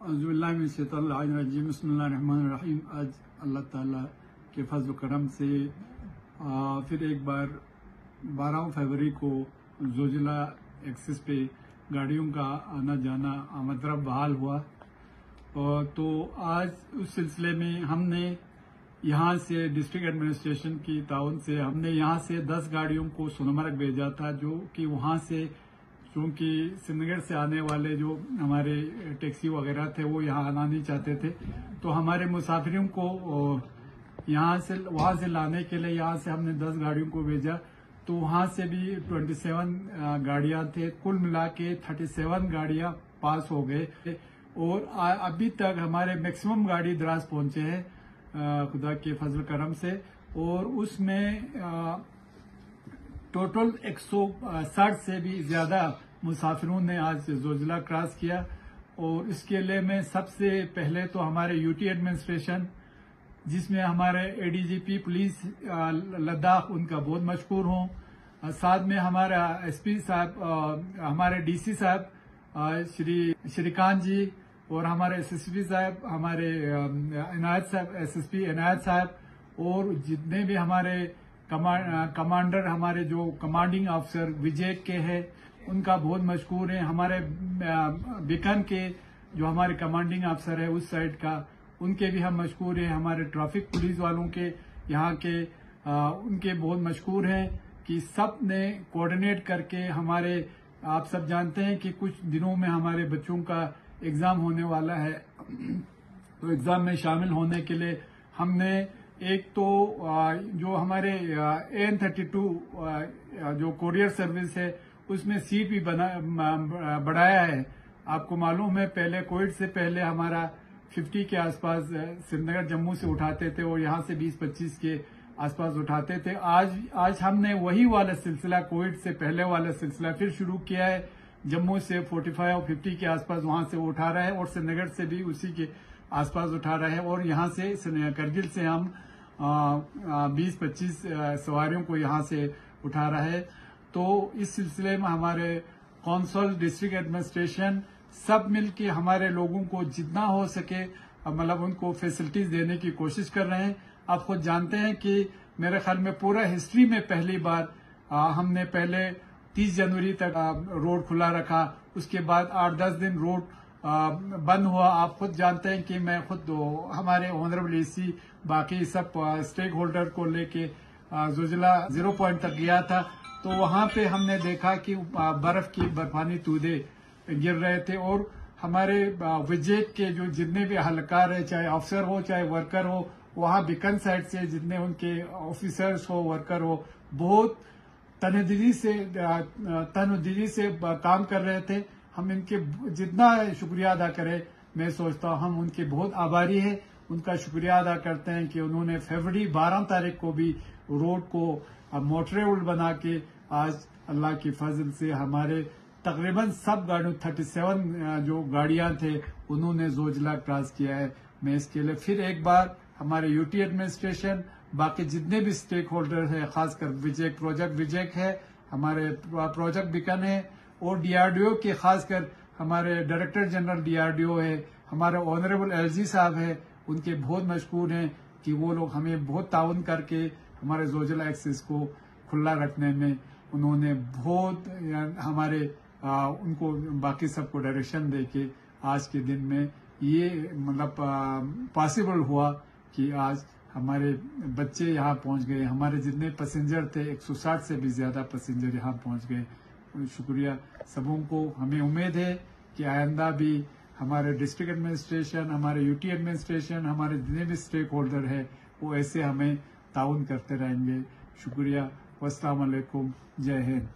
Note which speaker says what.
Speaker 1: अज़ुबिल्लाहिमिनश्शैतानिर्रजीम बिस्मिल्लाहिर्रहमानिर्रहीम। आज अल्लाह ताला के फजल करम से फिर एक बार 12 फरवरी को जोजिला एक्सिस पे गाड़ियों का आना जाना मतलब बहाल हुआ। तो आज उस सिलसिले में हमने यहाँ से डिस्ट्रिक्ट एडमिनिस्ट्रेशन की ताउन से हमने यहाँ से 10 गाड़ियों को सोनमर्ग भेजा था, जो कि वहाँ से क्योंकि श्रीनगर से आने वाले जो हमारे टैक्सी वगैरह थे वो यहाँ आना नहीं चाहते थे, तो हमारे मुसाफिरों को यहाँ से वहाँ से लाने के लिए यहाँ से हमने 10 गाड़ियों को भेजा। तो वहाँ से भी 27 गाड़ियाँ थे, कुल मिला के 37 गाड़ियाँ पास हो गए और अभी तक हमारे मैक्सिमम गाड़ी द्रास पहुंचे हैं खुदा के फजल करम से। और उसमें टोटल 160 से भी ज्यादा मुसाफिरों ने आज जोजिला क्रॉस किया। और इसके लिए मैं सबसे पहले तो हमारे यूटी एडमिनिस्ट्रेशन, जिसमें हमारे एडीजीपी पुलिस लद्दाख, उनका बहुत मशहूर हूँ। साथ में हमारा एसपी साहब, हमारे डीसी साहब श्री श्रीकांत जी, और हमारे एसएसपी साहब, हमारे इनायत साहब, एसएसपी इनायत साहब, और जितने भी हमारे कमांडर, हमारे जो कमांडिंग अफसर विजय के हैं, उनका बहुत मशहूर है। हमारे बिकन के जो हमारे कमांडिंग अफसर है उस साइड का, उनके भी हम मशहूर हैं। हमारे ट्रैफिक पुलिस वालों के यहाँ के उनके बहुत मशहूर हैं कि सब ने कोऑर्डिनेट करके हमारे, आप सब जानते हैं कि कुछ दिनों में हमारे बच्चों का एग्जाम होने वाला है, तो एग्जाम में शामिल होने के लिए हमने एक तो जो हमारे AN32 जो कोरियर सर्विस है उसमें सीट भी बढ़ाया है। आपको मालूम है पहले कोविड से पहले हमारा 50 के आसपास श्रीनगर जम्मू से उठाते थे और यहाँ से 20-25 के आसपास उठाते थे। आज हमने वही वाला सिलसिला, कोविड से पहले वाला सिलसिला फिर शुरू किया है। जम्मू से 45 और 50 के आसपास वहां से उठा रहा है और श्रीनगर से भी उसी के आसपास उठा रहा है। और यहाँ से करगिल से हम 20-25 सवारियों को यहाँ से उठा रहा है। तो इस सिलसिले में हमारे कौंसल, डिस्ट्रिक्ट एडमिनिस्ट्रेशन सब मिलके हमारे लोगों को जितना हो सके मतलब उनको फैसिलिटीज देने की कोशिश कर रहे हैं। आप खुद जानते हैं कि मेरे ख्याल में पूरा हिस्ट्री में पहली बार हमने पहले 30 जनवरी तक रोड खुला रखा, उसके बाद 8-10 दिन रोड बंद हुआ। आप खुद जानते हैं कि मैं खुद हमारे ऑनरेबल एसी बाकी सब स्टेक होल्डर को लेके जोजिला 0 पॉइंट तक गया था, तो वहां पे हमने देखा कि बर्फ की बर्फानी तूदे गिर रहे थे। और हमारे विजय के जो जितने भी अहलकार है, चाहे अफसर हो चाहे वर्कर हो, वहां बिकन साइड से जितने उनके ऑफिसर्स हो, वर्कर हो, बहुत तनदीली से काम कर रहे थे। हम इनके जितना शुक्रिया अदा करें, मैं सोचता हूं हम उनके बहुत आभारी हैं। उनका शुक्रिया अदा करते हैं कि उन्होंने फरवरी 12 तारीख को भी रोड को मोटरेबल बना के आज अल्लाह की फजल से हमारे तकरीबन सब गाड़ियों 37 जो गाड़ियां थे उन्होंने जोजिला क्रॉस किया है। मैं इसके लिए फिर एक बार हमारे यूटी एडमिनिस्ट्रेशन, बाकी जितने भी स्टेक होल्डर है, खासकर प्रोजेक्ट विजय है, हमारे प्रोजेक्ट बिकन है, और डीआरडीओ के खासकर हमारे डायरेक्टर जनरल डीआरडीओ है, हमारे ऑनरेबल एलजी साहब है, उनके बहुत मशहूर हैं कि वो लोग हमें बहुत ताउन करके हमारे जोजिला एक्सिस को खुला रखने में उन्होंने बहुत हमारे उनको बाकी सबको डायरेक्शन दे के आज के दिन में ये मतलब पॉसिबल हुआ कि आज हमारे बच्चे यहाँ पहुँच गए। हमारे जितने पैसेंजर थे 160 से भी ज्यादा पैसेंजर यहाँ पहुँच गए। शुक्रिया सबों को। हमें उम्मीद है कि आइंदा भी हमारे डिस्ट्रिक्ट एडमिनिस्ट्रेशन, हमारे यूटी एडमिनिस्ट्रेशन, हमारे जितने भी स्टेक होल्डर है वो ऐसे हमें ताउन करते रहेंगे। शुक्रिया। अस्सलाम वालेकुम। जय हिंद।